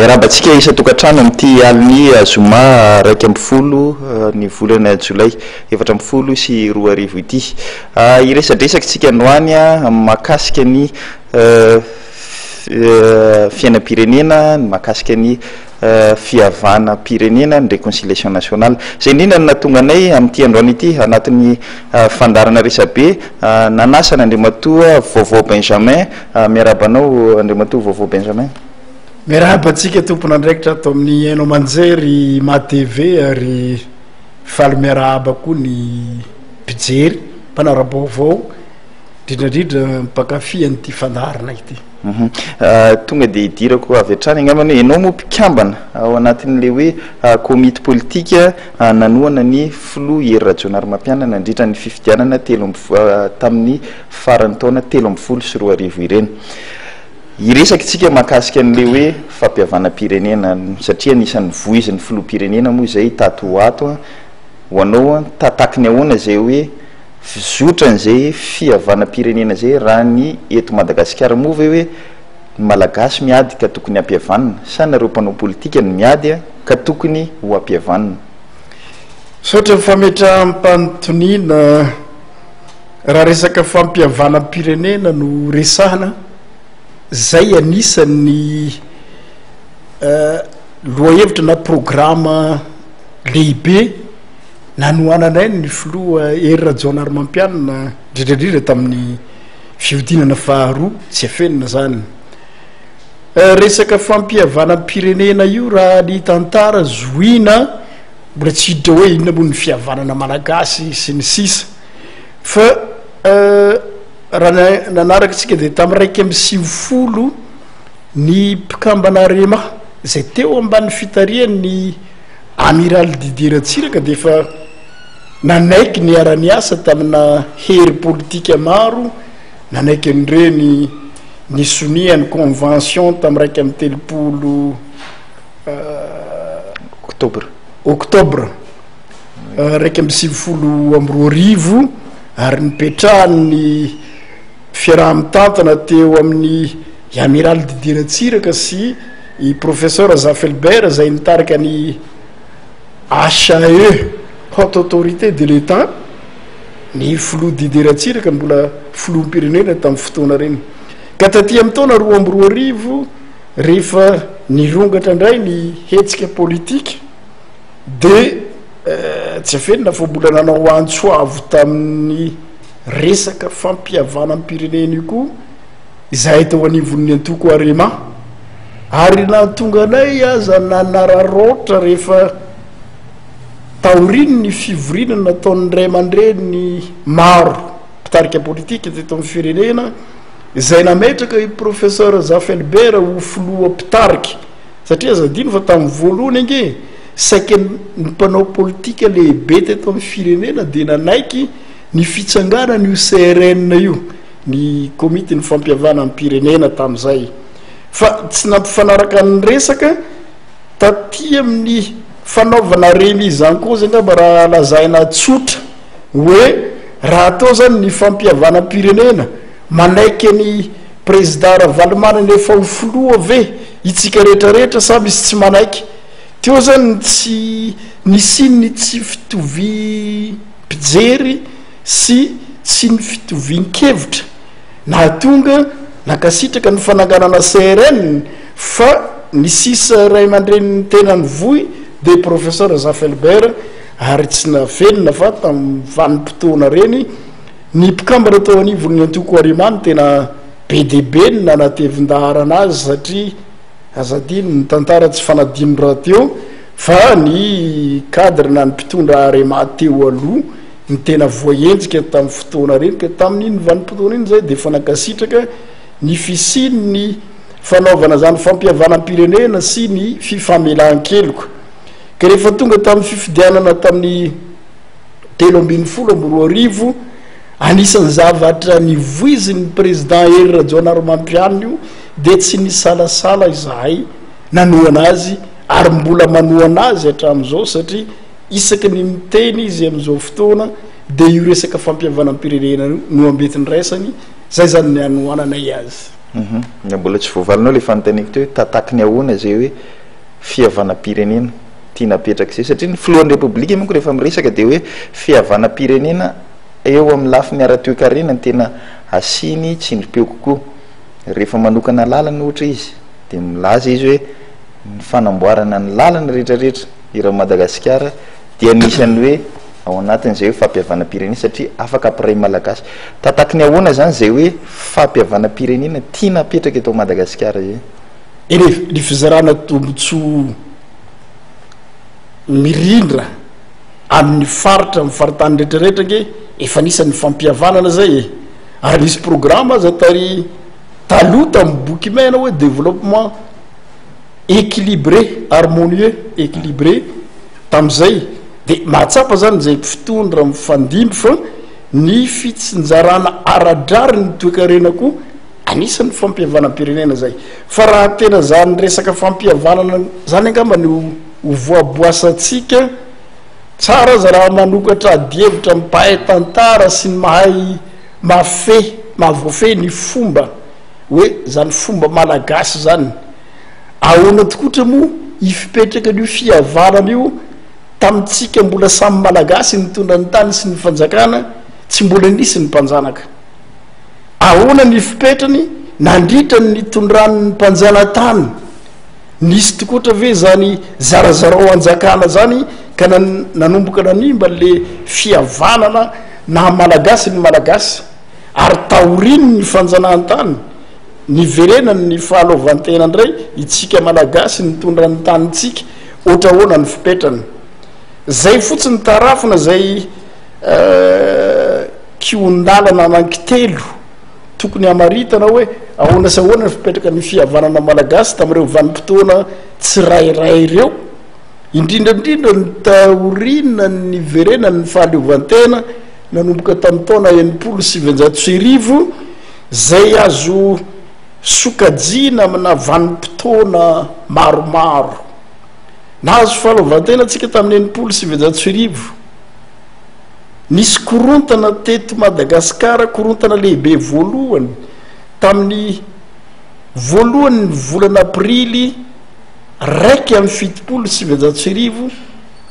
miarabantsika isa tokantrano amty aliny zoma raiky amby folo ny volana jolay 7 sy 2 arivo ity iresadresaky tsika androany mahakasika ny fiainam-pirenena mahakasika ny fiavana pirenena ny réconciliation nationale zay indrindra ny natonga anay amty androany ity anatin'ny fandarana resabe nanasana andrimatoa vaovao Benjamin miarabanao andrimatoa vaovao Benjamin miarabantsika tompona andraikitra atao amin'ny hainao manjery matv ary faly miarahaba koa ny mpijery mpanara-baovao indrindrandrindra mpakafy an'ity fandarana ity tonga de idirako avy hatrany angambany hoe enao moa mpikambana ao anatin'le hoe komite politika nanoana ny filo hery rajonary mampianana indritra ny fifidianana tamin'ny farany taona 13 sy 2 arivo ireny iresaky tsika mahakasika an'le hoe fampiavana pirenena satria nisan'ny voiziny filoham-pirenena moa zay tato ato ho anao tataky ny ahoana zay hoe zotranyzay fiavana pirenena zay raha ny eto Madagasikara moa ve hoe malagasy miady ka tokony ampiavanina sa nareo mpanao politika ny miady ka tokony ho ampiavanina sotra fametra mpanotoniana raha resaka fampiavana pirenena no resahana zay anisan'ny loahevitra na programa lehibe nanoananay ny filoha hery rajonary mampianana indrindrandrindra tamin'ny fiodinana faharoa tsy afenina zany resaka fampiavana pirenena io raha ny tantara zoina mbola tsy hiditra hoe inona moa ny fihavanana malagasy sy ny sisa fa raha nanaraka tsika de tamy raiky amby 50 ny mpikambana rema zay teo ambany fitaria ny amiral Didier Ratsiraka de fa nanaiky ny arany asa tamina hery politika maro nanaiky an'ireny ny soniany convention tamy raiky amby 30 octobre raiky amby 50 arivo ary nipetrahany fiaraha-mitantana teo amin'ny amiral Didier Ratsiraka sy i professeur Zafelbert zay nitarika ny HAE haute autorité de l'État ny filoha Didier Ratsiraka mbola filoham-pirenena tamin'ny fotoana reny ka taty amin'ny taona 2 arivo rehefa nirongatra indray ny hetsika politika de tsy afenina fa mbola nanao antsoavo tamin'ny resaka fampiavana amin'ny pirenena io koa izay tao anivon'ny antoko arema ary natonga anay aza nanararotra rehefa taoriny ny fivorinana nataon'ny ray aman-dreny maro mpitarika politika teto amin'ny firenena izay nametraka i professeur Zafelbert ho filoha mpitarika satria zadino fa tamin'ny voalohany ange saiky ny mpanao politika lehibe teto amin'ny firenena de nanaiky ny fitsanganany io CRN io ny komite ny fampiavana amin'ny pirenena tam'izay fa tsy nampifanaraka ny resaka taty amin'ny fanaovana remise en cause angamba raha lazaina tsotra hoe raha atao zany ny fampiavana pirenena manaiky ny président Ravalomanana nefa ho filoha ve itsika rehetrarehetra samby izy tsy manaiky teo zany tsy nisinny tsy fitovy mpijery sy tsy ny fitovian-kevitra nahatonga nakasitraka ny fananganana CRN fa ny sisa ray aman-dreny tenany voy de professeur Zafelbert ary tsy navelona fa tamin'ny vanim-potoana reny ny mpikambana tao anivon'ny antoko arimany tena BDB ny nanatevin-dahara anazy satria azadiny ny tantara tsy fanadino raha teo fa ny cadre na ny mpitondra arema teo aloha ny tena voaenjika tamin'ny fotoana reny ka tamin'iny vanim-potoana iny zay de fa nakasitraka ny fisiny ny fanaovana zany fampiavana pirenena sy ny fifamelan-keloko ka rehefa tonga tamin'ny fifidianana tamin'ny 13 arivo anisan'ny zavatra nivoizin'ny président hery rajonary mampianina io de tsy ny salasala izahay nanoana azy ary mbola manoana azy hatramin'izao satria isaky ny miteny izy amin'izao fotoana de io resaka fampiavana pirenena no ambetiny raisany zay zany ny anoananay azy mbola tsy voavalinao le fanontaniako teo tataky ny ahoana zay hoe fihavanam-pirenena tia napetraka zay satria ny filohan'ny repoblika manko rehefa miresaka de hoe fihavanam-pirenena eo amin'ny lafy miara-toekarena ny tena asiny tsindrim-peo kokoa rehefa manokana lalana ohatra izy de milaza izy hoe ny fanamboarana ny lalana rehetrarehetra ira Madagasikara dia anisan'ny hoe ao anatin'izay hoe fampihavanam-pirenena satria afaka ampiray malagasy tataky ny ahoana zany zay hoe fampihavanam-pirenena tia napetraka eto Madagasikara zay ny fizarana tombotso mirindra amin'ny faritra amin'ny faritany rehetrarehetra ke efa nisan'ny fampihavanana zay ary nisy programme aza tary talota amin'ny boky maina hoe développement équilibré harmonieux équilibré tam'izay de mahatsapa zany zay mpifitondra mifandimby fa ny fitsinjarana aradrary ny toekarenako anisan'ny fampihavanam-pirenena zay fa raha tena zany resaka fampihavanana zany angamba ny hovoaboasatsika tsara za raha manokatra adievitra mipahay tantara sy ny mahay mahavoafe ny fomba hoe zany fomba malagasy zany ahoana tokotra moa ifipetraka n'io fihavanana io tamitsika mbola samy malagasy nitondra ny tany sy ny fanjakana tsy mbola nisy ny mpanjanaka ahoana ny fipetrany nandritra ny tondrany mpanjana tany nisy tokotra ve zany zarazarao anjakana zany ka nanomboka nanimba le fihavanana na malagasy ny malagasy ary taoriny ny fanjanahantany ny verenany ny fahalaovantena ndray itsika malagasy nitondra ny tanytsika ohatra hoana ny fipetrany zay fotsiny tarafina zay kiondalana anankitelo tokony amaritana hoe ahoana sa ahoana ny fipetraka ny fihavanana malagasy tamin'ireo vanim-potoana tsirairay ireo indrindrandrindra ny taorina ny verenany ny fahaleovantena nanomboka tamin'ny taona 1970 zay azo sokajina amina vanim-potoana maromaro nahazo fahaleovantena atsika tamin'ny 1970 nisy korontana teto Madagasikara korontana lehibe voalohany tamin'ny voalohany ny volana aprily raiky amin'ny 1970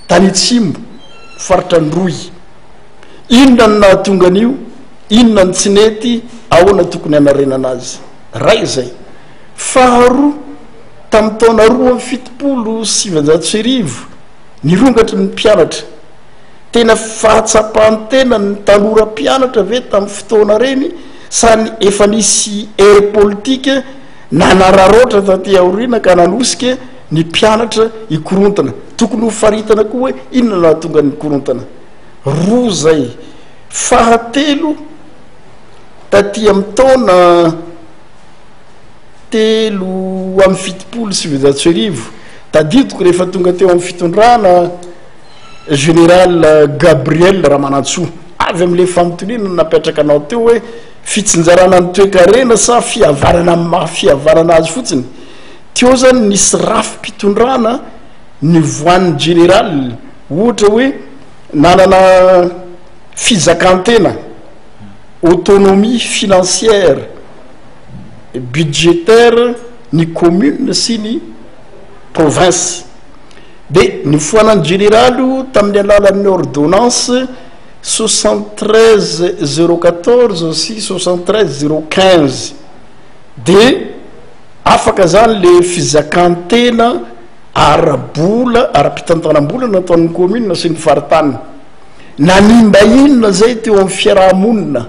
tany Itsimbo faritra Androy inona ny nahatonga an'io inona ny tsy nety ahoana tokony hanarenana azy ray zay faharoa tamin'ny taona 1970 nirongatry ny mpianatra tena fahatsapahantena ny tanora mpianatra ve tamin'ny fotoana reny sany efa nisy ere politika nanararoatra taty aoriana ka nanosika ny mpianatra ikorontana tokony ho faritana koa hoe inona nahatonga ny korontana roa zay fahatelo taty amin'ny taona telo amin'ny 1970 tadidiko rehefa tonga teo amin'ny fitondrana général Gabriel Ramanantsoa avy amin'le fanontoniana napetraka anao teo hoe fitsinjarana ny toekarena sa fihavanana mahafihavanana azy fotsiny teo zany nisy rafim-pitondrana ny voan'ny général ohatra hoe nanana fizakantena autonomie financière budgétaire ny commune sy ny province de ny foanany général tamin'ny alalan'ny ordonnance 73 014 sy 73 015 de afaka zany le fizakantena arabola ara-pitantanam-bola nataon'ny commune sy ny faritany nanimba inona zay teo amin'ny fiarahamonina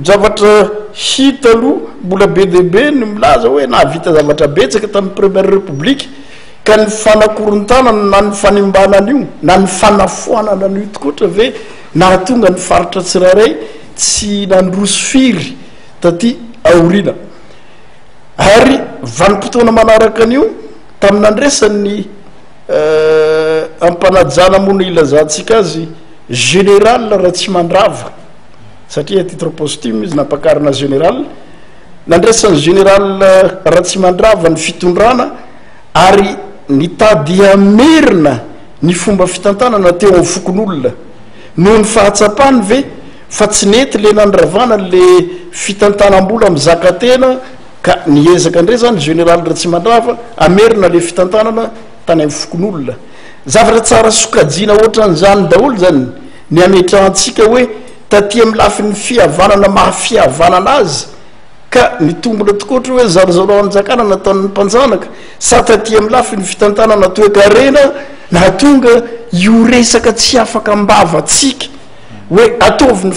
zavatra hita aloha mbola be debe ny milaza hoe nahavita zavatra betsaka tamin'ny première république ka ny fanakorontana na ny fanimbanana io na ny fanafoanana an'io tokotra ve nahatonga ny faritra tsiraray tsy nandroso firy taty aorina ary vanim-potoana manaraka an'io tamin'ny andresan'ny ampanajana mona ilazantsika azy général Ratsimandrava satria titre posthume izy nampakarina général nandresan'ny général Ratsimandrava ny fitondrana ary nitady amerina ny fomba fitantanana teo amin'ny fokon'olona noho ny fahatsapany ve fa tsy nety le nandravana le fitantanam-bola mizakatena ka niezaka indray zany général Ratsimandrava amerina le fitantanana tany amin'ny fokon'olona zavatra tsara sokajiana ohatran'izany daholo zany ny ametrahantsika hoe taty amin'ny lafin'ny fihavanana mahafihavanana azy ka nitombona tokoatra hoe zarozaro anjakana nataon'ny mpanjanaka sa taty amin'ny lafin'ny fitantanana toekarena na tonga io resaka tsy afaka mbavatsika hoe ataovy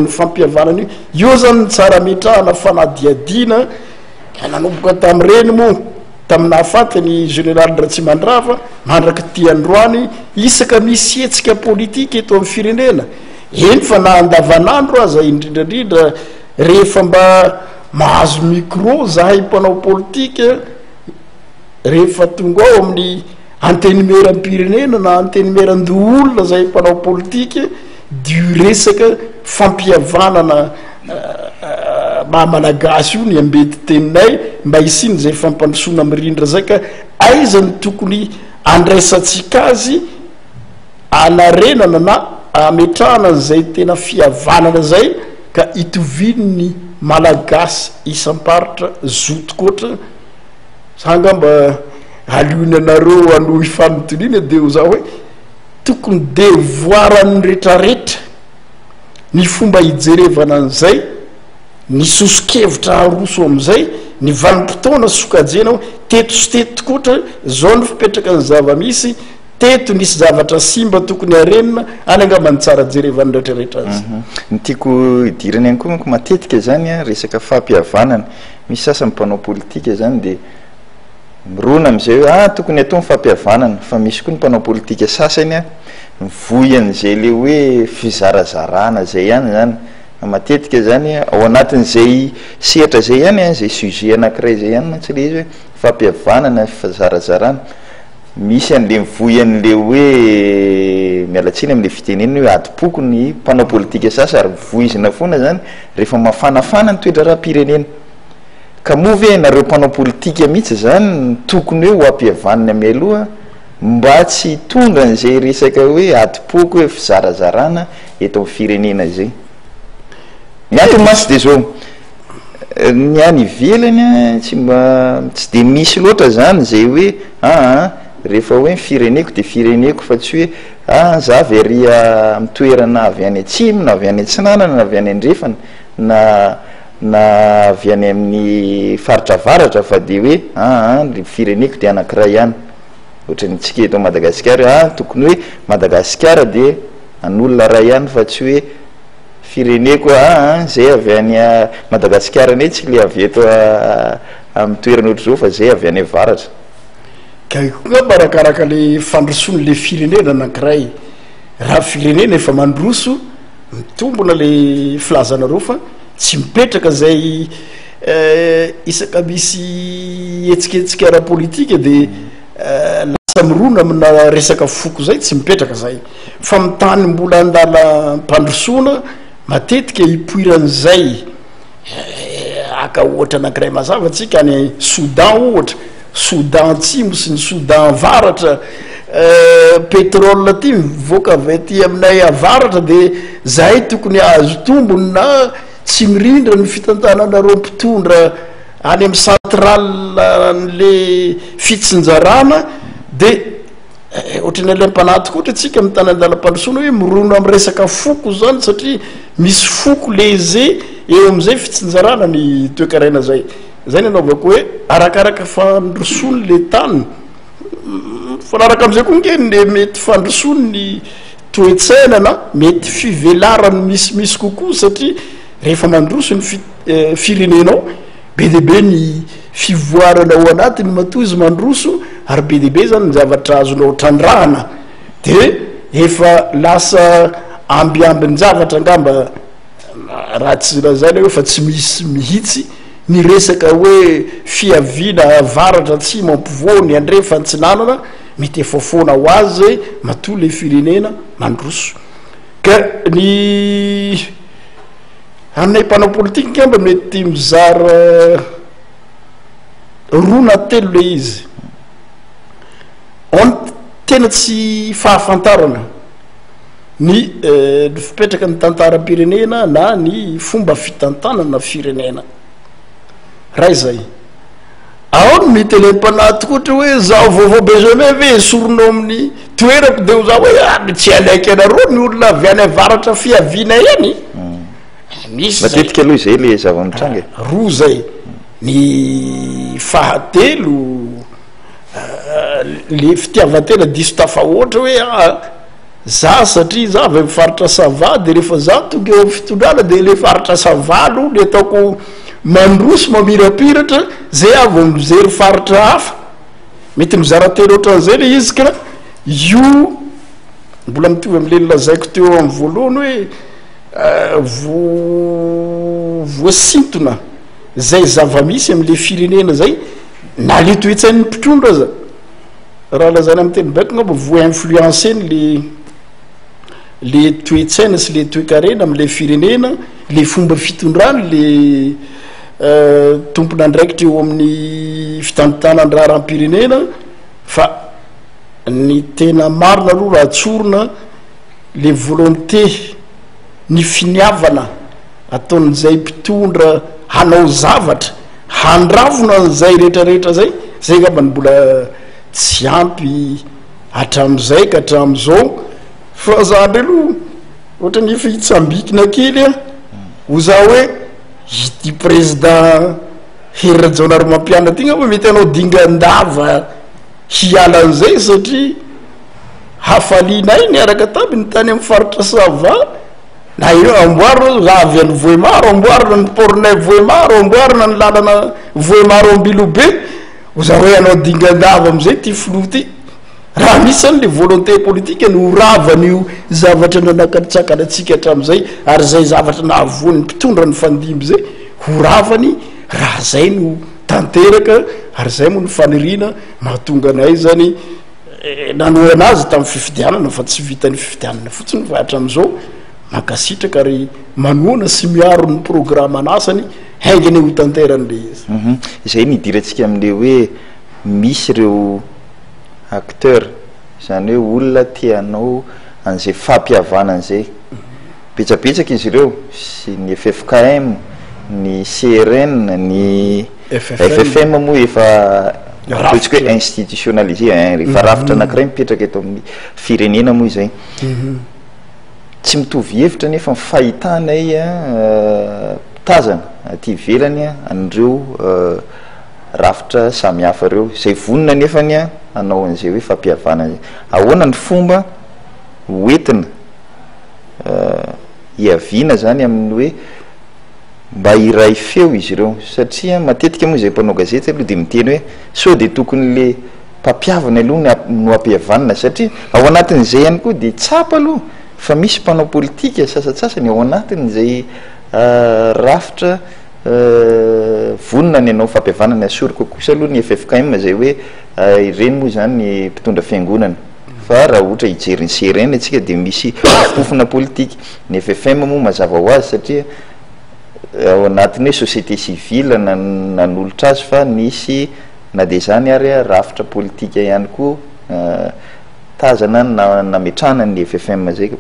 ny fampihavanana io zany tsara metrahana fanadiadiana nanomboka tam'ireny moa taminahafatany général Ratsimandrava mandraky ty androany isaka misy etsika politika eto amin'ny firenena eny fa na andavanandro aza indrindrandrindra rehefa mba mahazo micro zahay mpanao politika rehefa tonga ao amin'ny antenumeram-pirenena na antenumeran-doolona zay mpanao politika dio resaka fampihavanana mahamalagasy io ny ambety teninay mba isiny zay fampandrosoana mirindra zay ka aizany tokony andraisatsika azy anarenana na ametrahana zay tena fihavanana zay ka itovinony malagasy isam-paritra zotokoatra sangamba alionanareo anohy fanotoniana de ho za hoe tokony devoiran'ny rehetrarehetra ny fomba hijerevana an'izay ny soso-kevitra haroso am'izay ny vanim-potoana sokajena hoe teto sy teto tokoatra zao ny fipetraka ny zava-misy teto nisy zavatra simba tokony arenina any angambany tsara jerevan'ny rehetrarehetra azy ny tiako idirany ihany koa manko matetika zany a resaka fampihavanana misy sasany mpanao politika zany de mirona am'izay hoe tokony atao mifampihavanana fa misy koa ny mpanao politika sasany a mivoyan'izay le hoe fizarazarana zay ihany zany matetika zany ao anatin'izay sehatra zay ihany zay sujet anankiray zay ihany mantsy le izy hoe fampihavanana fizarazarana misy an'le mivoyan'le hoe mialatsiny am'le fiteneniny hoe adipoko ny mpanao politika sasa ary mivoizina foana zany rehefa mafanafana ny toetra raha-pirenena ka moa ve nareo mpanao politika mihitsy zany tokony hoe ho ampihavanana mialoha mba tsy tonga n'izay resaka hoe adipoko hoe fizarazarana eto amin'ny firenena zay ny antony masy de zao ny any ivelany tsy mba tsy de misy loatra zany zay hoe rehefa hoe fireneko de fireneko fa tsy hoe zavy ary mitoerana avy any atsimo na avy any antsinanana na avy any andrefana na avy any amin'ny faritra varatra fa de hoe le fireneko de anankiray ihany ohatran'tsika eto Madagasikara tokony hoe Madagasikara de an'olona ray ihany fa tsy hoe fireneko zay avy any Madagasikara ne tsy le avy eto amin'ny toerana ohatr' zao fa zay avy any varatra ka koa barakaraka le fandrosony le firenena anankiray raha firenena efa mandroso mitombona le filazanareo fa tsy mipetraka zay isaka misy etsiketsika ara-politika de lasa mirona amina resaka foko zay tsy mipetraka zay fa mitany mbola andala mpandrosoana matetika hipoiran'izay aka ohatra anankiray mazava atsika any Soudan ohatra Soudan atsimo sy ny Soudan varatra pétrole ty mivoaka avy aty aminay avaratra de zay tokony azo tombony na tsy mirindra ny fitantananareo mpitondra any amin'ny central n'le fitsinjarana de ohatrany ala mpanaty koatra atsika amin'ny tany andala-pandrosoana hoe mirono amin'ny resaka foko zany satria misy foko leze eo am'izay fitsinjarana ny toekaraina zay ny anaovako hoe arakaraka fandrosony le tany fanaraka am'izay koa ngeny le mety fandrosony ny toetsainana mety fivelarany misimisy kokoa satria rehefa mandroso ny firenenao be debe ny fivoarana ao anatiny matoa izy mandroso ary be debe zany ny zavatra azonao trandrahana de efa lasa ambiambiny zavatra angamba raha tsy razany hoe fa tsy misy mihitsy ny resaka hoe fiaviana varatra tsy mampivoany andrefa antsinanana mety efafoana ho azy zay matoa le firenena mandroso ka ny aminay mpanao politika ngamba mety mizara roa na telo le izy on tena tsy fahafantarana ny fipetraka ny tantaram-pirenena na ny fomba fitantanana firenena raha izay ao no mitelem-panaty koatra hoe zaho vaovao benjamin ve soronao amin'ny toerako de za hoe tsy alaiky anareo ny olona avy any avaratra fiaviana eny misy matetika aloha izay le zava-mitranga roa zay ny fahatelo le fitiavatena diso tafa ohatra hoe za satria za avy mifaritra sava de rehefa za tonga eo fitondrana de le faritra savalo le ataoko mandroso mamirapiratra zay avy mizery faritra hafa mety mizara telo ohatran'izay le izy ka io mbola mitovy am'le lazaiko teo amin'ny voalohany hoe voasintona zay zava-misy am'le firenena zay na le toetsain'ny mpitondra za raha lazany amin'ny teny baiko ngamba voa-influenceny le toetsaina sy le toekarena am'le firenena le fomba fitondrany le tompona andraikitra eo amin'ny fitantanandraha raha-pirenena fa ny tena marina aloha raha tsorona le volonté ny finiavana ataon'izay mpitondra hanao zavatra handravona an'izay rehetrarehetra zay ngamba ny mbola tsy ampy hatram'izay ka hatram'izao fa zany aloha ohatra ny efa hitsambikina kely ho za hoe ity président Herajaona Romampianina ty ngamba mety anao dingandava hialan'izay satria hafalianay niaraka taby ny tany amin'ny faritra sava na io amboarina za avy any Voemaro amboarina ny pornay Voemaro amboarina ny lalana Voemaro ambilobe ho za hoe anao dingandava am'izay ty filo ty raha misy any le volonté politique ny horavan'io zavatra nanakatsakana atsika hatram'izay ary zay zavatra nahavoan'ny mpitondra ny fandimby zay horavany raha zay no tanteraka ary zay moa ny fanirina mahatonga anay zany nanoa anazy tamin'ny fifidianana fa tsy vitany fifidianana fotsiny fa hatram'izao makasitraka ary manoana sy miaro ny programme anasany haingany ho tanteran'le izy izay nidirantsika am'le hoe misy ireo acteur zany hoe olona tianao an'izay fampihavanan'izay betsabetsaka izy ireo sy ny FFKM ny CRN ny FFM moa efa ataontsika hoe institutionnalisé rehefa rafitra anankiray mipetraka eto amin'ny firenena moa izay tsy mitovy hevitra nefa mifahitanay tazana aty ivelany an'ireo rafitra samihafa ireo zay vonina nefany anao an'izay hoe fampihavana ahoana ny fomba hoentina hiaviana zany amin'ny hoe mba iray feo izy ireo satria matetika moa zay mpanao gazety aloha de miteny hoe so de tokony le mpampiavana aloha no ampihavanana satria ao anatin'izay ihany koa de tsapa aloha fa misy mpanao politika sasatsasany ao anatin'izay rafitra vonina ny anao fampihavanana asoriko kosa aloha ny FFKM zay hoe ireny moa zany ny mpitondra fiangonana fa raha ohatra hijery ny CRN atsika de misy fofona politika ny FFM moa mazava ho azy satria ao anatiny hoe société civile nanolotra azy fa nisy na de zany ary rafitra politika ihany koa tazana nametrana ny FFM zay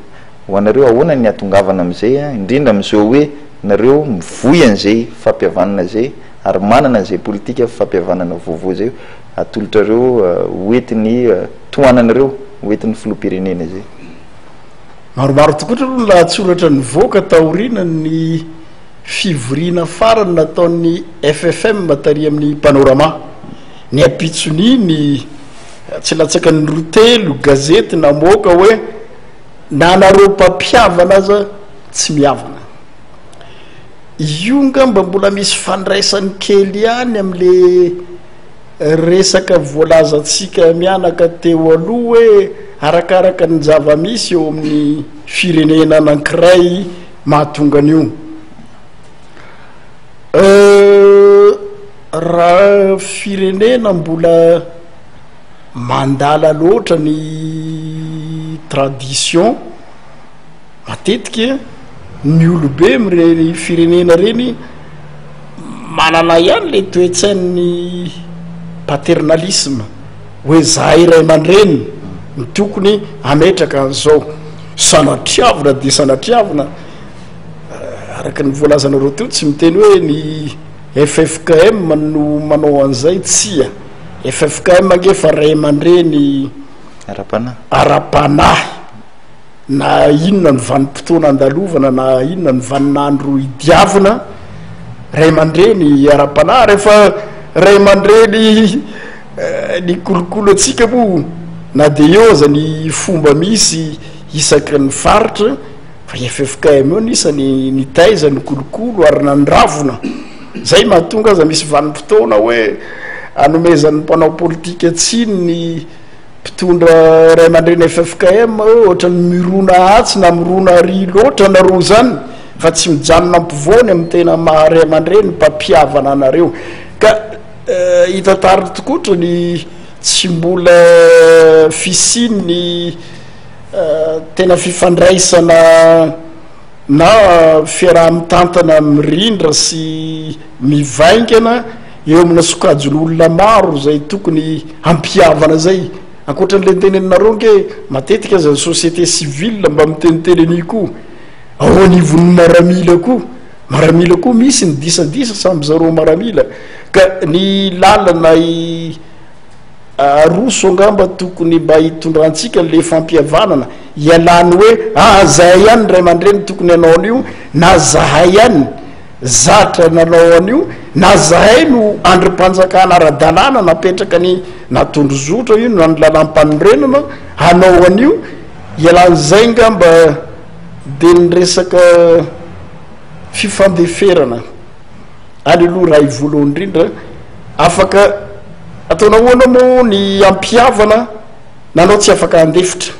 ho anareo ahoana ny atongavana am'izay indrindra am'izao hoe nareo mivoy an'izay fampihavanana zay ary manana an'izay politika fampihavanana vaovao zay atolotrareo hoentiny toananareo hoentin'ny filoham-pirenena zay maromaro tokoatra aloha lahatsoratra ny voaka taorina ny fivoriana farany nataon'ny FFM tary amin'ny panorama ny apitsony ny tsy latsaka ny rotelo gazety namoaka hoe nanareo mpampiavana aza tsy miavana io ngamba mbola misy fandraisany kely ihany am'le resaka voalazantsika mianaka teo aloha hoe arakaraka ny zava-misy eo amin'ny firenena anankiray mahatonga an'io raha firenena mbola mandala loatra ny tradition matetika ny olobe mireny firenena reny manana ihany le toetsain'ny paternalisme hoe za iray aman-dreny ny tokony ametraka an'izao sanatriavina de sanatriavina araka ny voalazanareo teo tsy miteny hoe ny FFKM no manao an'izay tsia FFKM angefa ray aman-dreny ara-panahy na inona ny vanim-potoana andalovana na inona ny vaninandro idiavina ray aman-dreny ara-panahy rehefa ray aman-dreny ny kolokolo atsika mo na de eo aza ny fomba misy isaky ny faritra fa FFKM io nisany ny taiza ny kolokolo ary nandravona zay mahatonga aza misy vanim-potoana hoe anomezan'ny mpanao politika tsiny ny mpitondra ray aman-dreny FFKM ohatra ny mirona atsy na mirona ary loatra nareo zany fa tsy mijanona ampivoany amin'ny tena maharay aman-dreny mpampiavana anareo ka hitatary tokotra ny tsy mbola fisiny tena fifandraisana na fiaraha-mitantana mirindra sy mivaingana eo amina sokajin'olona maro zay tokony ampiavana zay ankoatran'le nteneninareo nke matetika aza société civile mba miteniteny koa ao anivon'ny maramila koa misy ny disadisa samby zareo maramila ka ny lalana roso angamba tokony mba hitondrantsika le fampiavanana ialany hoe zahay ihany ray aman-dreny tokony anao an'io na zahay ihany zatra nanao an'io na zahay no androm-panjakana ara-dalàna napetraka ny natondro zotra io na ny lalam-panorenana anao an'io ialan'izay ngamba de ny resaka fifandeferana any aloha raha ivoalohany indrindra afaka ataona hoana moa ny ampiavana nanao tsy afaka andefitra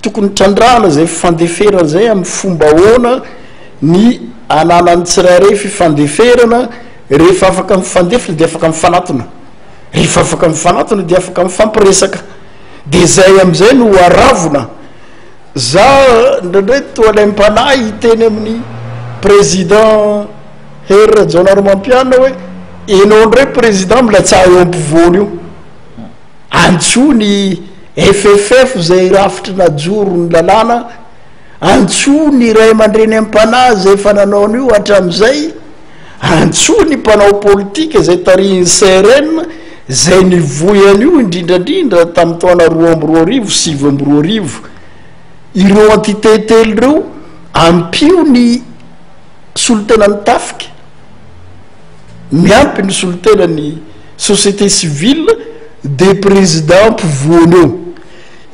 tokony trandrahana zay fifandeferana zay amin'ny fomba hoana ny ananany tsirairay fifandeferana rehefa afaka mifandefitra de afaka mifanatona rehefa afaka mifanatona de afaka mifampiresaka de zay am'izay no aravona za ndraindray toalay mpanahy hiteny amin'ny président Her Jaonaromampiana hoe enao ndray président milatsaha eo ampivoany io antsony FFF zay rafitry najoro ny lalàna antsony ray aman-dreny am-panahy zay fananaony io hatram'izay antsony mpanao politika zay tarihiny CRN zay nivoyan'io indrindrandrindra tamin'ny taona 2022 ireo entité telo reo ampio ny solotena ny tafika miampy ny solotenany société civile de président mpivoany eo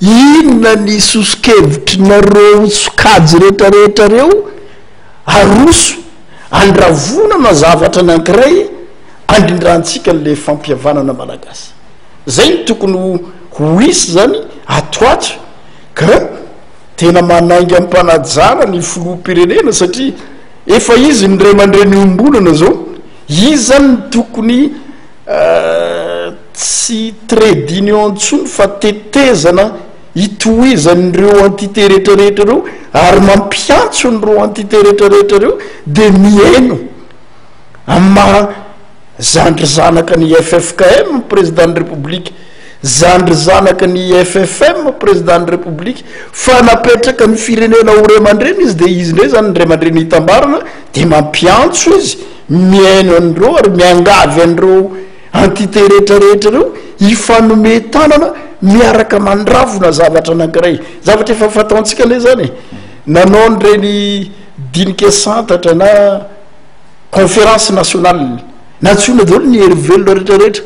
inona ny sosikevitry nareo sokajy rehetrarehetra reo aroso andravonana zavatra nankiray andrindrantsika le fampiavanana malagasy zay ny tokony ho isy zany atoatra ka tena manainga ampanajana ny filoham-pirenena satria efa izy ny ray aman-dreny ombolana zao izy zany ny tokony tsy trait d'union ntsony fa tetezana hitohizan'ireo entité rehetrarehetra reo ary mampiantso n'ireo entité rehetrarehetra reo de miaino ama zandry zanaka ny FFKM président de république zandry zanaka ny FFM président de république fa napetraka ny firenena ho ray aman-dreny izy de izy ndray zany ny ray aman-dreny hitambarana de mampiantso izy miaino an'ireo ary miangavy an'ireo entité rehetrarehetra reo hifanome tanana miaraka mandravona zavatra anankiray zavatra efa fataontsika le zany nanao nyreny dinike santatra na conférence nationale natsona daholo ny herivelo rehetrarehetra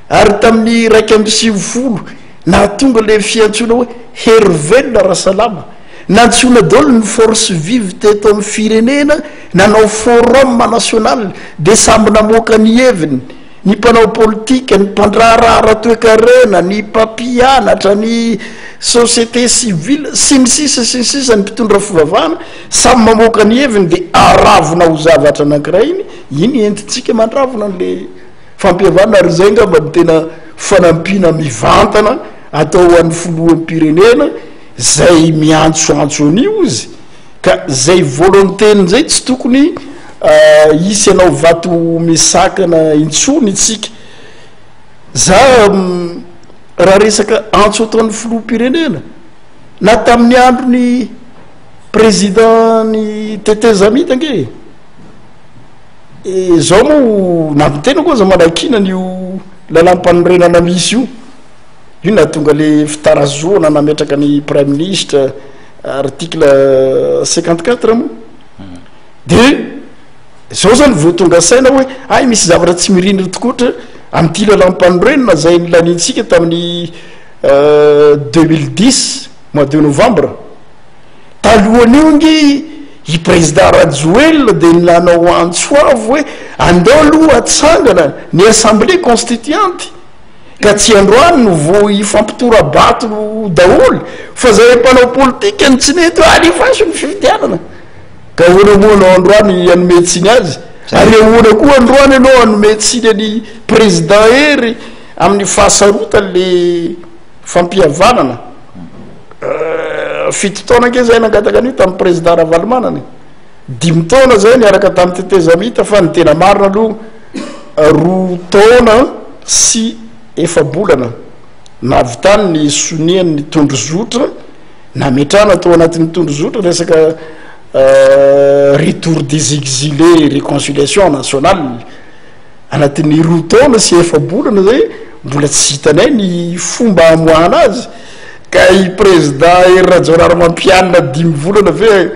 ary tamin'ny 150 na tonga le fiantsona hoe herivelo rahasalama nantsona daholo ny force vive teto amin'ny firenena nanao forum national de samby namoaka ny heviny ny mpanao politika ny mpandrarara toekarena ny mpampianatra ny société civile sy ny sisa ny mpitondra fivavahana samy mamoaka ny heviny de aravona ho zavatra anankiray iny entitsika mandravona n'le fampiavana ary zay ngamba ny tena fanampiana mivantana atao an'ny filoham-pirenena zay miantsoantso an'io izy ka zay volontény zay tsy tokony isy anao vato misakana intsony itsika za raha resaka antso ataon'ny filoham-pirenena na tamin'ny andro ny président ny tetezamita nge zao moa namitena koa za manakina nio lalam-panorenana misy io na tonga le fitarazoana nametraka ny prime ministre article 54 moa de zao zany vo tonga saina hoe ay misy zavatra tsy mirindry tokoatra am'ty lalam-panorenana zay nylanintsika tamin'ny 2010 mois de novembre talohan'io ngy i président Rajoelina de nilanao antsoavo hoe andeo aloha atsangana ny assemblée constituante ka tsy androany no vo ifampitora-bato daholo fa zay mpanao politika ny tsy nety hoe alifaso ny fifidianana ka onamoanao androany anometsiny azy ary ahoana koa androany anao anometsiny any président ery amin'ny fahasarotany le fampihavanana fito taona nke zay nangataka an'io tamin'ny président Ravalomanana 5 taona zay niaraka tamin'ny tetezamita fa ny tena marina aloha 2 taona sy efabolana navitany ny soniany ny tondrozotra nametrana tao anatin'ny tondrozotra resaka retour des exilés réconciliation nationale anatin'ny 2 taona sy efabolana zay mbola tsy hitanay ny fomba amoahana azy ka i président erajonary mampianina 5 volana ve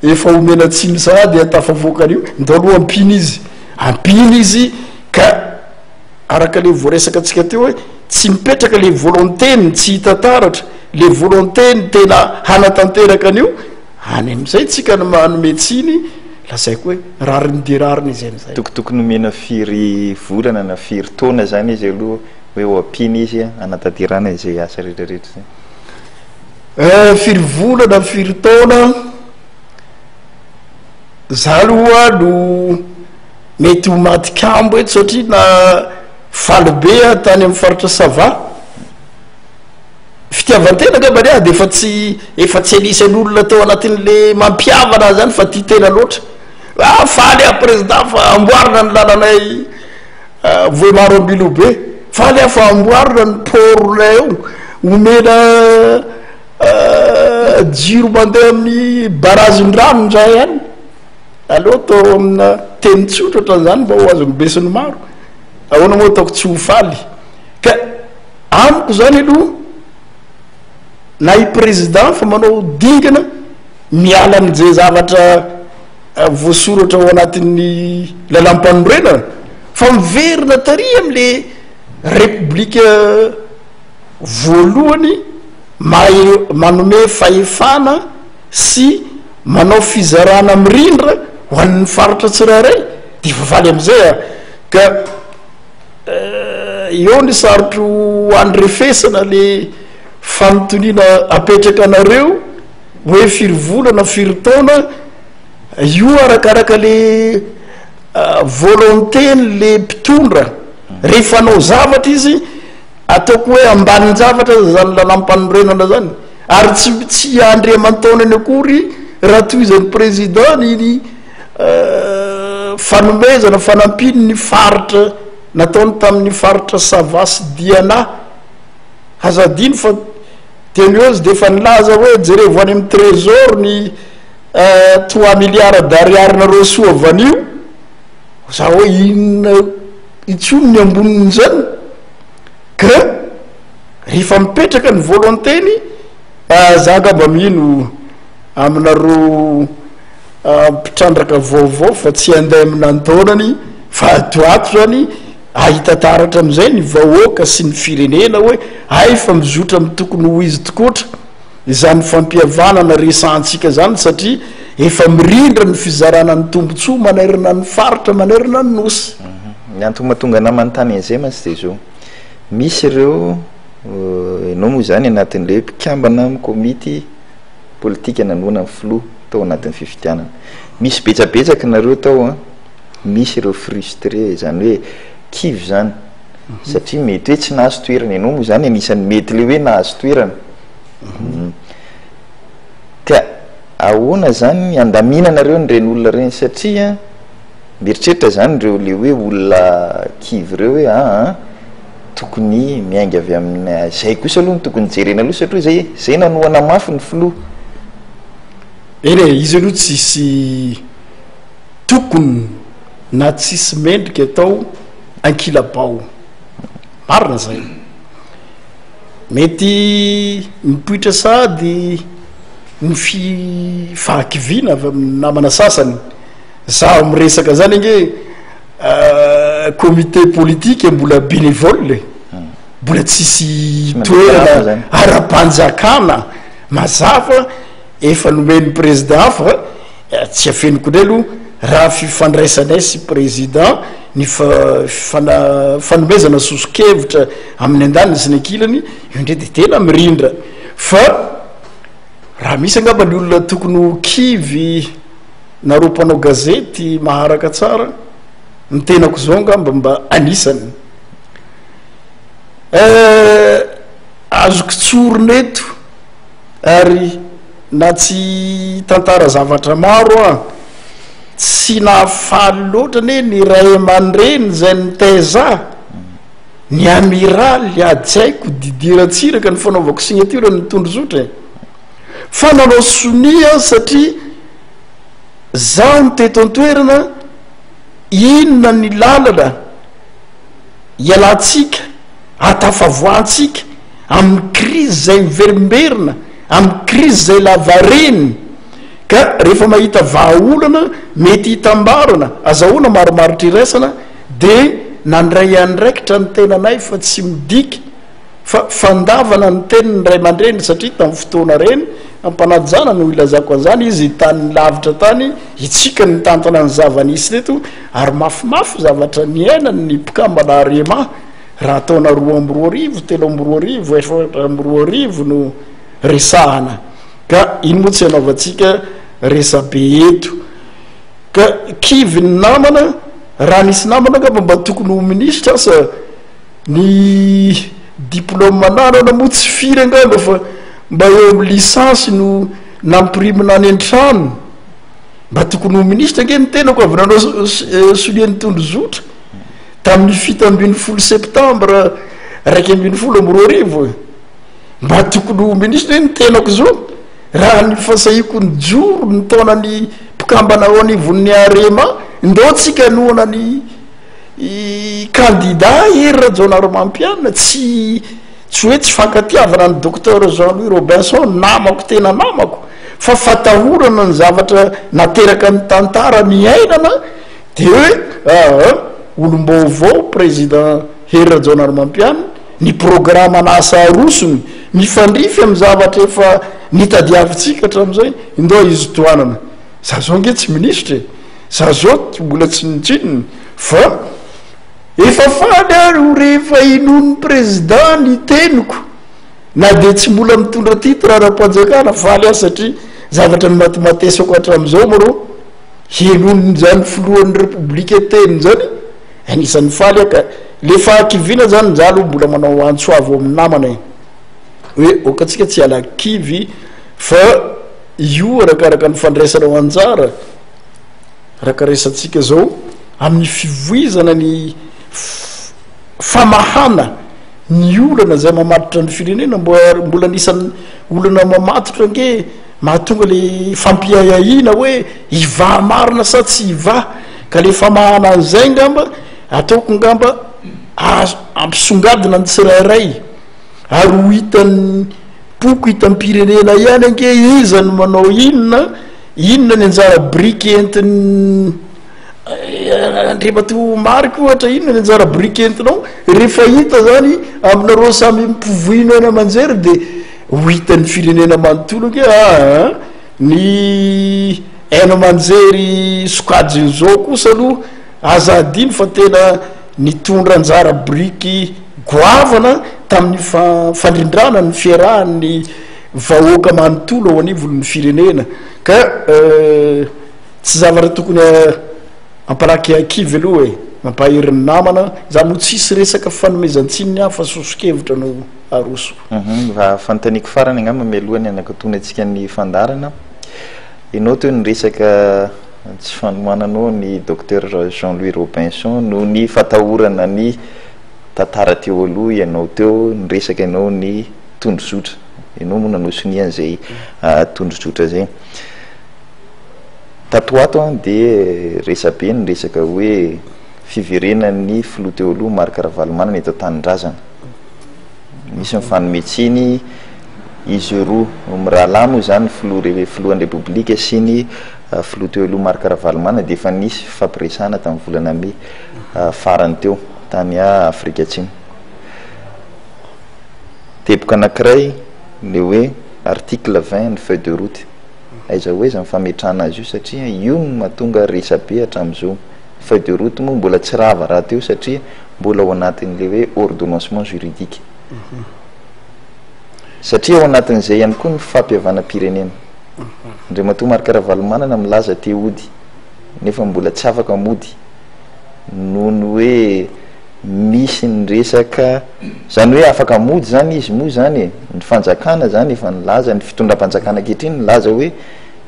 efa omena tsiny sahady atafavoakan'io ndao aloha ampiny izy ka araka le voaresaka atsika teo hoe tsy mipetraka le volontény tsy hitataratra le volontény tena hanatanteraka an'io any am'izay tsika manometsiny lazaiko hoe rariny de rariny izy am'izay tokotokony omena firy volana na firy taona zany izy aloha hoe ho ampiny izy anatanterana izay asa rehetrarehetra zay firy volana firy taona za aloha no mety ho maty kambo eto satria na faly be tany amin'ny faritra sava fitiavantena ngambany de efa tsy elisan'olona tao anatin'le mampiavana zany fa ty tena loatra faly président fa amboarina ny lalanay voe maro ambilo be faly fa amboarina ny portnay eo omena jiro mandeha amin'ny barazin-drano ndray ihany aloha tao amina teny tsotra ohatran'izany mba ho azony besiny maro ahoana moa ataoko tsy ho faly ka amiko zany aloha na i président fa manao dingana miala n'izay zavatra voasoratra ao anatin'ny lalam-panorenana fa miverina tary am'le république voalohany manome fahefana sy manao fizarana mirindra ho an'ny faritra tsirairay de favaly am'izay ka eo ny sarotro andrefesana le fanotoniana apetraka anareo hoe firy volana firy taona io arakaraka le volontény le mpitondra rehefa anao zavatra izy ataoko hoe ambaniny zavatra zany lalam-panorenana zany ary tsy andriamantaona any akory raha toizan'ny président niny fanomezana fanampiny ny faritra nataony tamin'ny faritra savasy diana hazadiny fa teniozy de efa nilaza hoe jerevo any amin'ny trésor ny 3 milliards d'ariary nareo soa vanio za hoe inona itsony ny amboniny zany ka rehefa mipetraka ny volontény za ngamba mino aminareo mpitrandraka vaovao fa tsy andeha aminantaonany fa atoato zany ahitataratra am'izay ny vahoaka sy ny firenena hoe ay fa mizotra amy tokony ho izy tokoatra izany fampihavanana resantsika zany satria efa mirindra ny fizarana ny tombontsoa manerina ny faritra manerina ny nosy ny antomatonga namantany an'izay masy de zao misy ireo enao moa zany anatin'le mpikambana amy komity politika nanoana ny filoha tao anatin'ny fifidianana misy betsabetsaka nareo tao misy ireo frustré zany hoe kivy zany satria mety hoe tsy nahazo toerana enao moa zany anisan'ny mety le hoe nahazo toerana ka ahoana zany andaminanareo nyreny olona reny satria mieritreritra zany reo le hoe olona kivy reo hoe tokony miainga avy amina zay kosa aloha ny tokony jerena aloha satria zay nanoana mafy ny filoha eny e izy aloha tsisy tokony na tsisy mendrika atao ankilabao marina zay mety mipoitra sady ny fahakivina avy amin'ny namana sasany za miresaka zany inge comité politique mbola bénévole mbola tsisy toerana ara-panjakana mazava efa nomeny président hafa tsy afeniko ndray aloha raha fifandraisanay sy président ny fanomezana soso-kevitra amin'ny andaniny sy ny ankilany io ndray de tena mirindra fa raha misy angamba ny olona tokony ho kivy nareo mpanao gazety maharaka tsara ny tenako zao angamba mba anisany azoko tsoroneto ary na tsy tantara zavatra maro a tsy nahafaly loatra ne ny ray aman-dreny zay nytaiza ny amiraly adjaiko didiratsiraka ny fanaovako signature ny tondrozotra fa nanao sonia satria zaho ny teto antoerana inona ny lalana ialatsika atafavoantsika amin'ny krizy zay miverimberina amin'ny krizy zay lavareny ka rehefa mahita vahaolana mety hitambarana azahoana maromarotry iraisana de nandray andraikitra ny tenanay fa tsy midika fa fandavana ny teniny ray aman-dreny satria tamin'ny fotoana reny ampanajana no ilazako an'izany izy tany lavitra tany itsika ny tantana ny zavanisy reto ary mafimafy zavatra ny ainany ny mpikambana rema raha ataona 2 telo 4 no resahana ka iny moa tsy anaovantsika resabe eto ka kivy ny namana raha nisy namana angamba mba tokony ho ministra sa ny diplôme manarana moa tsy firy angamba fa mba eo amin'ny lisansy no nampirimina any an-trano mba tokony ho ministra nge ny tenako avy nanao solian'ny tondrozotra tamin'ny 7 septembre 1 mba tokony ho ministra ny tenako zao raha ny fasahiko ny joro ny taonany mpikambana ao anivon'ny arema ndao tsika nohona ny candidat herira jaonaromampianina tsy hoe tsy fankatiavana ny docteur Jean-Louis Robinson namako tena namako fa fatahorana ny zavatra nateraka ny tantara ny ainana de hoe olom-baovao président herira jaonaromampianina ny programme anasa arosony mifandrify amin'ny zavatra efa nitadiavitsika hatram'izay indao izy toanana za zao nge tsy ministre za zao mbola tsy nitsinony fa efa faly ary ho rehefa inon'ny président ny teniko na de tsy mbola mitondra titre ara-panjakana faly azy satria zavatra ny matimatesako hatram'izao maro henoniny zany filohan'ny republika teniny zany anisan'ny faly aka le fahakivina zany jalo mbola manao antsoavo amin'ny namana hoe okatsika tsy ala kivy fa io arakaraka ny fandraisana ao anjara raka resatsika zao amin'ny fivoizana ny famahana ny olana zay mamatotra ny firenena mbola nisan'ny olana mamatotra nge mahatonga le fampiayahina hoe iva marina sa tsy iva ka le famahana an'izay ngamba ataoko ngamba ampisongadina ny tsirairay ary ho hitan'ny poko hitan'ny pirenena ihany ange izany manao inona ny anjara briky entiny andrimato mariky ohatra inona ny anjara briky entinao rehefa hita zany aminareo samy mpivoino ena manjery de ho hitan'ny firenena manontolo ange ny aina manjery sokajiny zao kosa aloha aza adiny fa tena nitondra anjara briky goavana tamin'ny fandrindrana ny fiarahan'ny vahoaka manontolo ao anivon'ny firenena ka tsy zavatra tokony ampalaky akivy aloha e mampaherin'ny namana za mo tsisy resaka fanomezantsininy hafa soso-kevitra no aroso va fantaniko farany angamba mialohany anakatony atsika ny fandarana ianao teo ny resaka tsy fanomananao ny docteur Jean-Louis Robinson no ny fatahorana ny tantara teo aloha ianao teo nyresaka ianao ny tondrozotra ianao moa nanosonian'izay tondrozotra zay tatoato a de resabe ny resaka hoe fiverenan'ny filoha teo aloha Marc Ravalomanana eto Tanindrazana misy mifanometsiny izy roa mirahala moa zany filohan'ny repoblika sy ny filoha teo aloha Marc Ravalomanana de efa nisy fampiresana tamin'ny volana Mai farany teo tany Afrika Atsimo teboka anankiray le hoe article 20 ny feuille de route aiza hoe za mifametrahana azy io satria io no mahatonga resabe hatramin'izao feuille de route moa mbola tsy rava raha teo satria mbola ao anatin'le hoe ordonnancement juridique satria ao anatin'izay ihany koa ny fampihavana-pirenena ndre matoa Marc Ravalomanana milaza te ody nefa mbola tsy afaka mody noho ny hoe misy ny resaka zany hoe afaka mody zany izy moa zany ny fanjakana zany efa nilaza ny fitondram-panjakana ankehitriny nilaza hoe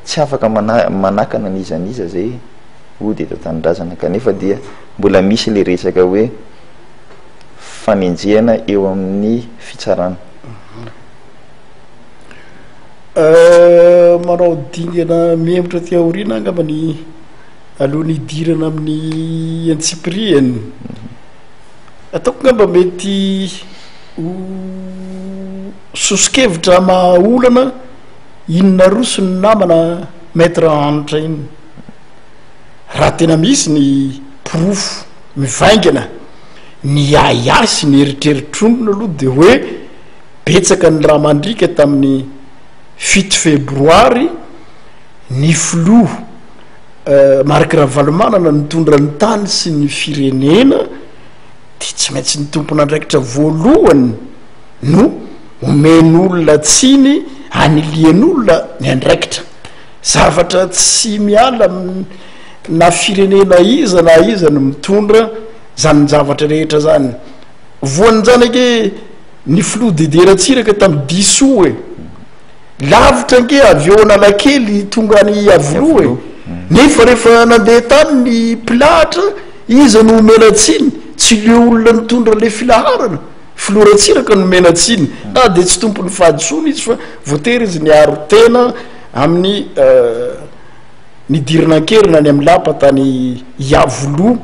tsy afaka manakana nizaniza zay ody eto Tanindrazana kanefa dia mbola misy le resaka hoe fanenjehana eo amin'ny fitsarana manao dingana mihemotra ty aoriana angambany alohan'ny idirana amin'ny Antsipriany ataoko ngamba mety sosikevitra maolana inona roso ny namana maître anitra iny raha tena misy ny porofo mivaingana ny ayasy ny eritreritrondrona aloha de hoe betsaka ny raha mandrika tamin'ny 7 febroary ny filoha Marc Ravalomanana nitondra ny tany sy ny firenena de tsy maintsy ny tompon'andraikitra voalohany no omen'olona tsiny anilian'olona ny andraikitra zavatra tsy miala na firenena iza na iza no mitondra zany zavatra rehetra zany voany zany ake ny filoha dederatsiraka tamin'ny diso e lavitra nke avy eo analakely tonga ny avoloa e nefa rehefa nandeha tany ny pilahatra iza no omenatsiny tsy le olona nitondra le filaharana filoratsiraka no omenatsiny na de tsy tompony fahadisony izy fa voatery izy ny aro tena amin'ny nidirinan-kerina ny amin'ny lapa tany iavoloa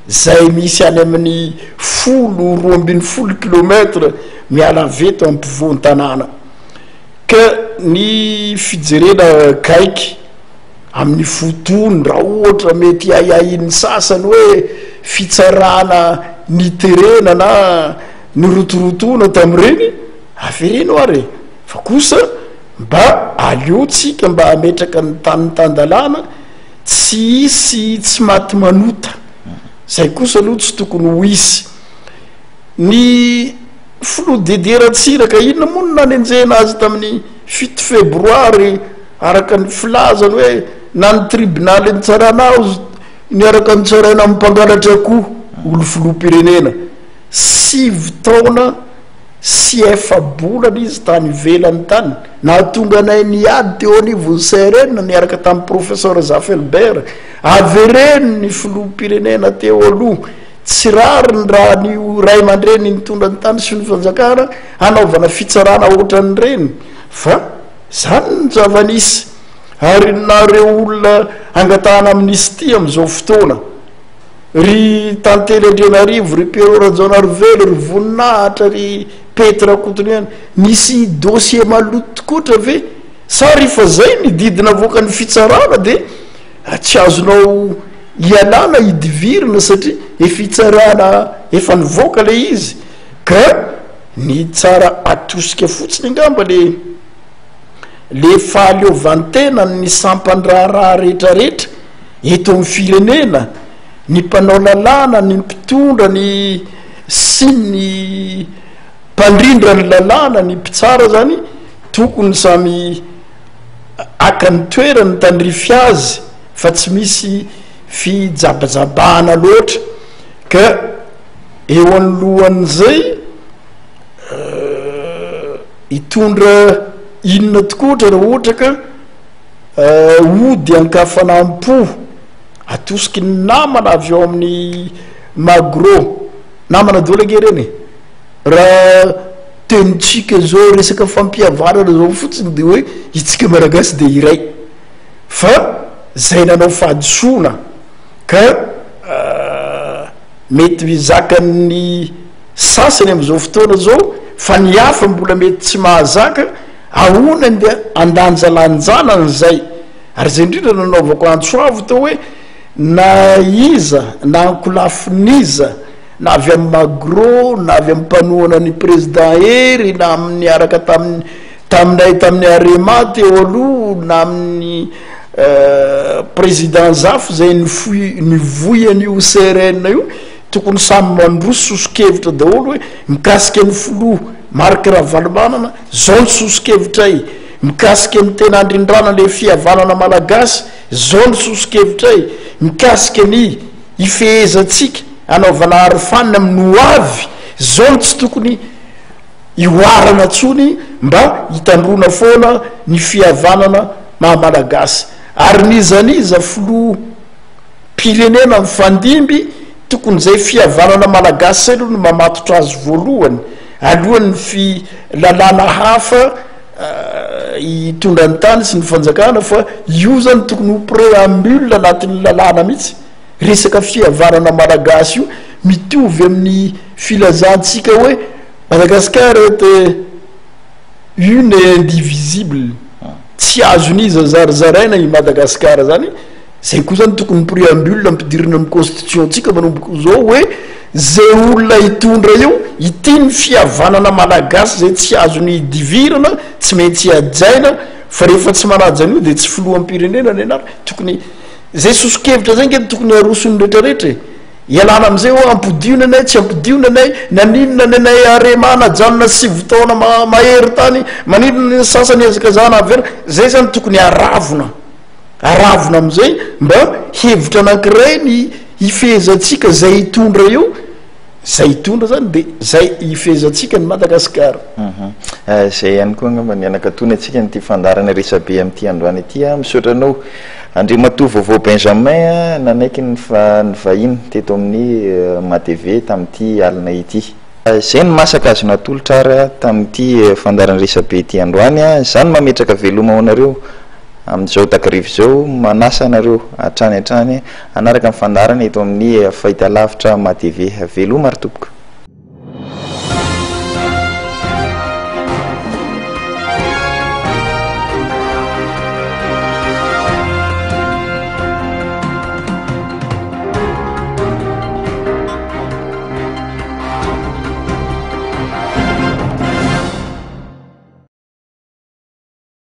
zay misy any amin'ny 12 kilometre miala veto ampivoany tanàna ka ny fijerena kaiky amin'ny fotony raha ohatra mety aiainy sasany hoe fitsarana ny terena na ny rotorotona tamin'ireny avereno ary fa kosa mba aliotsika mba hametraka ny tanyny tandalàna tsy isy tsy maty manota zay kosa aloha tsy tokony ho isy ny filoha dederatsiraka inona moa no nanenjehana azy tamin'ny 7 febroary araka ny filazany hoe na ny tribunaly nitsarana niaraka nitsaraina amin'ny mpangalatra koa olo filoha-pirenena 5 taona sy efa-bolana izy tany velany tany nahatonga anay niady teo anivony serena niaraka tamin'ny professeur Zafelbert avereny ny filoha-pirenena teo aloha tsy rary ny raha ny ray aman-dreny nitondra ny tany sy ny fanjakana anaovana fitsarana ohatran'ny reny fa zany ny zavanisy ary nareo olona angatahana amin'isy ty am'izao fotoana ry tantely Andrianarivo ry Pierrot Rajaonarivelo ry voninahitra ry Petra Cotonou nisy dossier maloto kotra ve sa rehefa zay nididina avoaka ny fitsarana de tsy azonao ialana idivirina satria efitsarana efa nivoaka le izy ka ny tsara atosika fotsiny angamba le fahaleovantena ny sampandraharaha rehetrarehetra eto amin'ny firenena ny mpanao lalàna ny mpitondra ny sy ny mpandrindra ny lalàna ny mpitsara zany tokony samy aka ny toerany tandrify azy fa tsy misy fijabajabahana loatra ka eo anolohan'izay hitondra inona tokoatra raha ohatra ka ody ankafanam-po atosiky ny namana avy eo amin'ny magro namana dolage reny raha tenitsika zao resaka fampiavarana zao fotsiny de hoe itsika malagasy de iray fa zay nanao fahadisoana ka mety mizakany sasany am'izao fotoana zao fa ny hafa mbola mety tsy mahazaka ahonany de andanjalanjanany zay ary zay indrindra nanaovako antsoavo tao hoe na iza na ankolafiniza na avy amin'ny magro na avy amin'ny mpanoana ny président ery na amin'ny araka taminay arema teo aloha na amin'ny président zafo zay ny voyan'io CRN io tokony samy mandroso sosokevitra daholo hoe mikasika ny folo marika ravalomanana zao ny sosokevitray mikasika ny tena andrindrana le fihavanana malagasy zao ny sosokevitray mikasika ny ifehezatsika anaovana arofanina amin'ny hoavy zao ny tsy tokony ioarana tsony mba hitandrona foana ny fihavanana mahamalagasy ary nizaniza folo pirenena mifandimby tokony zay fihavanana malagasy say aloha no mamatotra azy voalohany alohan'ny filalana hafa hitondra ny tany sy ny fanjakana fa io zany tokony ho préambule anatin'ny lalàna mihitsy resaka fihavanana malagasy io mitovy amin'ny filazantsika hoe Madagascar est une indivisible tsy azoniza zarizaraina i Madagascar zany zay koa zany tokony préambule ampidirina amin'ny constitution tsika manomboko zao hoe zay olona hitondra io itiany fihavanana malagasy zay tsy azony divirana tsy maintsy ajaina fa rehefa tsy manaja an'io de tsy filohampirenena ny anara tokony zay sosokevitra zay nge tokony arosony rehetrarehetra ialana am'izay ho ampodiona anay tsy ampodiona anay naninona ny anay aremana janona sivotaona mahery tany maninona ny sasany ezakazana avera zay zany tokony aravona am'izay mba hevitra anankiray ny ifehezatsika zay hitondra io zay hitondra zany de zay ifehezatsika ny Madagasikara zay ihany koa ngamba nianakatony atsika nyty fandarana resabe am'ty androany ity misotranao Andriamatoa Vaovao Benjamin nanaiky ny vahiny teto amin'ny matv tamin'ity alina ity zay ny masaka azo natolotra ary tamin'ity fandarana resabe ity androany zany mametraka veloma ao anareo amin'izao takarivo zao manasa anareo hatrany anaraka ny fandarana eto amin'ny fahitalavitra matv veloma ary tompoko